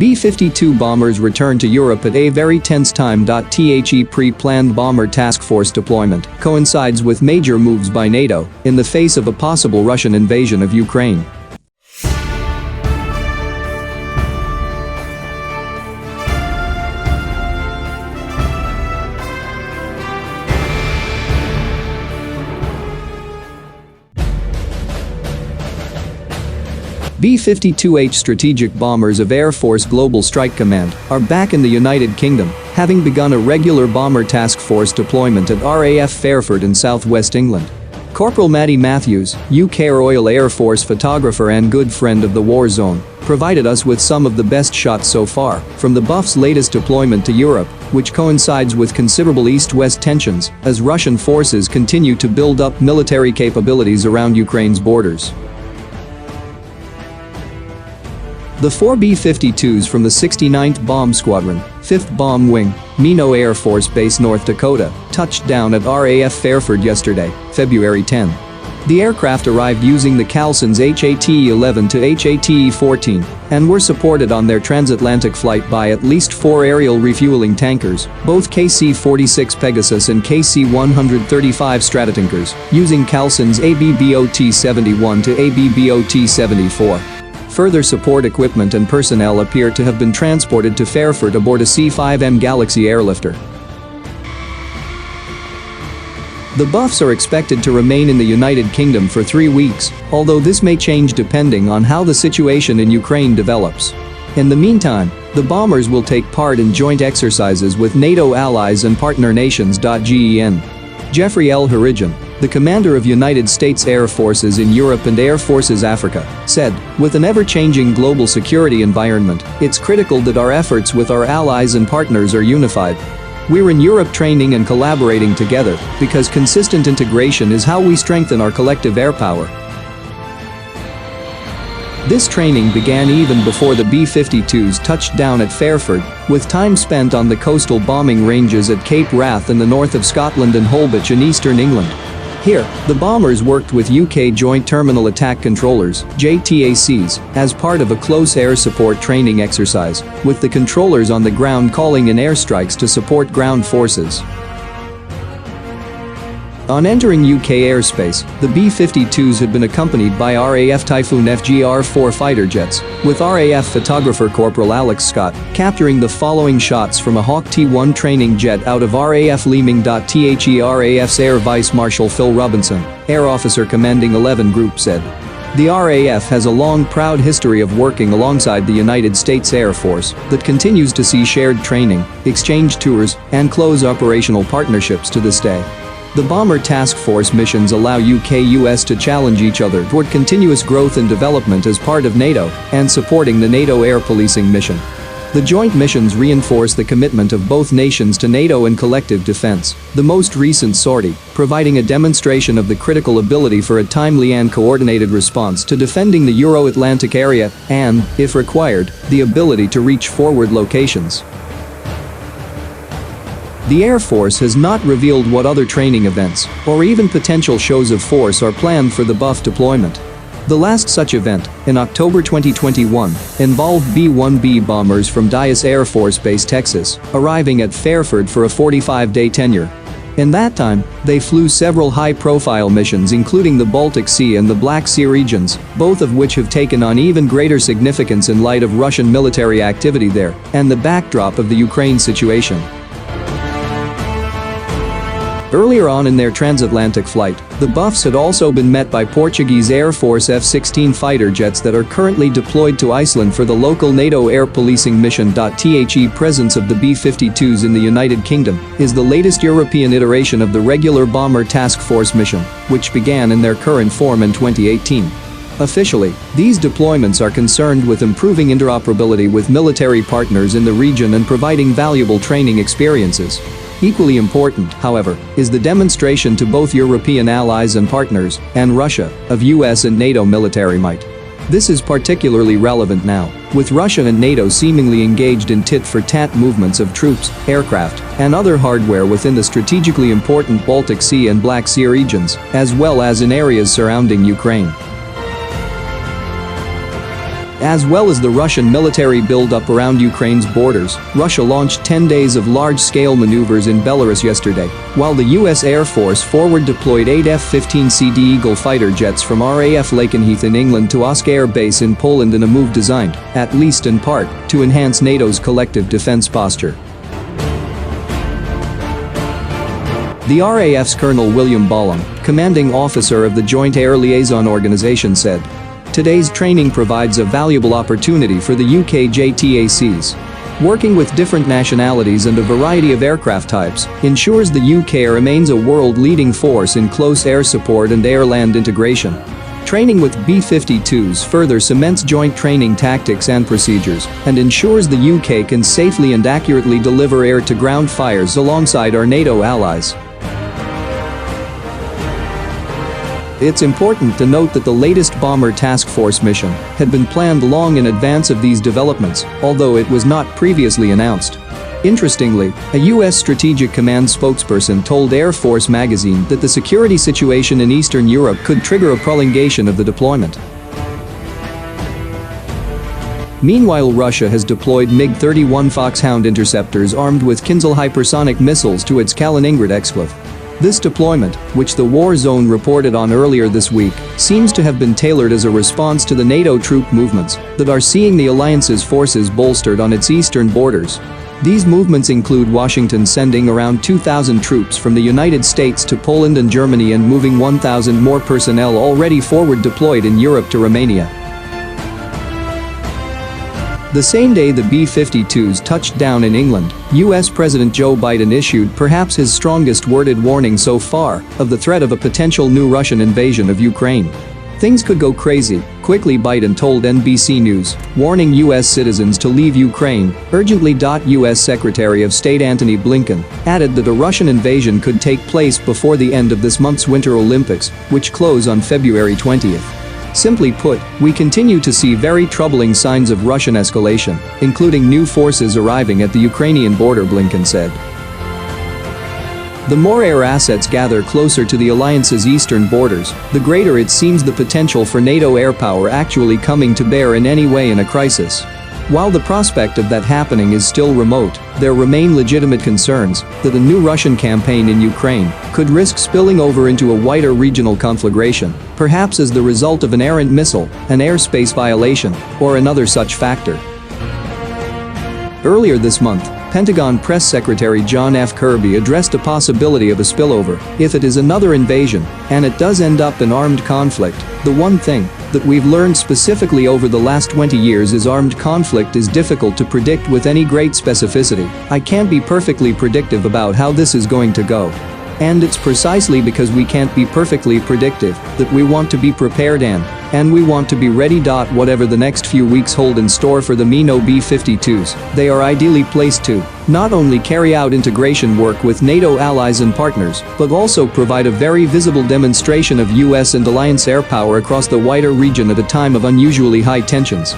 B-52 bombers return to Europe at a very tense time. The pre-planned bomber task force deployment coincides with major moves by NATO in the face of a possible Russian invasion of Ukraine. B-52H strategic bombers of Air Force Global Strike Command are back in the United Kingdom, having begun a regular bomber task force deployment at RAF Fairford in southwest England. Corporal Matty Matthews, UK Royal Air Force photographer and good friend of the war zone, provided us with some of the best shots so far from the Buff's latest deployment to Europe, which coincides with considerable east-west tensions as Russian forces continue to build up military capabilities around Ukraine's borders. The 4 B-52s from the 69th Bomb Squadron, 5th Bomb Wing, Mino Air Force Base, North Dakota, touched down at RAF Fairford yesterday, February 10. The aircraft arrived using the Calsons HATE-11 to HATE-14 and were supported on their transatlantic flight by at least 4 aerial refueling tankers, both KC-46 Pegasus and KC-135 Stratotankers, using Calsons ABBOT-71 to ABBOT-74. Further support equipment and personnel appear to have been transported to Fairford aboard a C-5M Galaxy airlifter. The Buffs are expected to remain in the United Kingdom for 3 weeks, although this may change depending on how the situation in Ukraine develops. In the meantime, the bombers will take part in joint exercises with NATO allies and partner nations. Gen. Jeffrey L. Harijan, the commander of United States Air Forces in Europe and Air Forces Africa, said, "With an ever-changing global security environment, it's critical that our efforts with our allies and partners are unified. We're in Europe training and collaborating together because consistent integration is how we strengthen our collective air power." This training began even before the B-52s touched down at Fairford, with time spent on the coastal bombing ranges at Cape Wrath in the north of Scotland and Holbach in eastern England. Here, the bombers worked with UK Joint Terminal Attack Controllers (JTACs) as part of a close air support training exercise, with the controllers on the ground calling in airstrikes to support ground forces. On entering UK airspace, the B-52s had been accompanied by RAF Typhoon FGR-4 fighter jets, with RAF photographer Corporal Alex Scott capturing the following shots from a Hawk T-1 training jet out of RAF Leeming. RAF's Air Vice Marshal Phil Robinson, Air Officer Commanding 11 Group, said, "The RAF has a long, proud history of working alongside the United States Air Force that continues to see shared training, exchange tours, and close operational partnerships to this day." The Bomber Task Force missions allow UK-US to challenge each other toward continuous growth and development as part of NATO and supporting the NATO Air Policing mission. The joint missions reinforce the commitment of both nations to NATO and collective defense, the most recent sortie providing a demonstration of the critical ability for a timely and coordinated response to defending the Euro-Atlantic area and, if required, the ability to reach forward locations. The Air Force has not revealed what other training events or even potential shows of force are planned for the Buff deployment. The last such event, in October 2021, involved B-1B bombers from Dyess Air Force Base, Texas, arriving at Fairford for a 45-day tenure. In that time, they flew several high-profile missions including the Baltic Sea and the Black Sea regions, both of which have taken on even greater significance in light of Russian military activity there and the backdrop of the Ukraine situation. Earlier on in their transatlantic flight, the Buffs had also been met by Portuguese Air Force F-16 fighter jets that are currently deployed to Iceland for the local NATO air policing mission. The presence of the B-52s in the United Kingdom is the latest European iteration of the regular Bomber Task Force mission, which began in their current form in 2018. Officially, these deployments are concerned with improving interoperability with military partners in the region and providing valuable training experiences. Equally important, however, is the demonstration to both European allies and partners, and Russia, of US and NATO military might. This is particularly relevant now, with Russia and NATO seemingly engaged in tit-for-tat movements of troops, aircraft, and other hardware within the strategically important Baltic Sea and Black Sea regions, as well as in areas surrounding Ukraine. As well as the Russian military buildup around Ukraine's borders, Russia launched 10 days of large-scale maneuvers in Belarus yesterday, while the U.S. Air Force forward-deployed 8 F-15C Eagle fighter jets from RAF Lakenheath in England to Osk Air Base in Poland in a move designed, at least in part, to enhance NATO's collective defense posture. The RAF's Colonel William Ballum, commanding officer of the Joint Air Liaison Organization, said, "Today's training provides a valuable opportunity for the UK JTACs. Working with different nationalities and a variety of aircraft types ensures the UK remains a world-leading force in close air support and air-land integration. Training with B-52s further cements joint training tactics and procedures and ensures the UK can safely and accurately deliver air-to-ground fires alongside our NATO allies." It's important to note that the latest Bomber Task Force mission had been planned long in advance of these developments, although it was not previously announced. Interestingly, a U.S. Strategic Command spokesperson told Air Force magazine that the security situation in Eastern Europe could trigger a prolongation of the deployment. Meanwhile, Russia has deployed MiG-31 Foxhound interceptors armed with Kinzhal hypersonic missiles to its Kaliningrad exclave. This deployment, which the war zone reported on earlier this week, seems to have been tailored as a response to the NATO troop movements that are seeing the alliance's forces bolstered on its eastern borders. These movements include Washington sending around 2,000 troops from the United States to Poland and Germany and moving 1,000 more personnel already forward deployed in Europe to Romania. The same day the B-52s touched down in England, US President Joe Biden issued perhaps his strongest worded warning so far of the threat of a potential new Russian invasion of Ukraine. "Things could go crazy quickly," Biden told NBC News, warning US citizens to leave Ukraine urgently. US Secretary of State Antony Blinken added that a Russian invasion could take place before the end of this month's Winter Olympics, which close on February 20th. Simply put, we continue to see very troubling signs of Russian escalation, including new forces arriving at the Ukrainian border, Blinken said. The more air assets gather closer to the alliance's eastern borders, the greater it seems the potential for NATO air power actually coming to bear in any way in a crisis. While the prospect of that happening is still remote, there remain legitimate concerns that a new Russian campaign in Ukraine could risk spilling over into a wider regional conflagration, perhaps as the result of an errant missile, an airspace violation, or another such factor. Earlier this month, Pentagon Press Secretary John F. Kirby addressed a possibility of a spillover if it is another invasion, and it does end up an armed conflict. The one thing that we've learned specifically over the last 20 years is armed conflict is difficult to predict with any great specificity. I can't be perfectly predictive about how this is going to go. And it's precisely because we can't be perfectly predictive that we want to be prepared and we want to be ready. Whatever the next few weeks hold in store for the MENO B-52s, they are ideally placed to not only carry out integration work with NATO allies and partners, but also provide a very visible demonstration of US and alliance air power across the wider region at a time of unusually high tensions.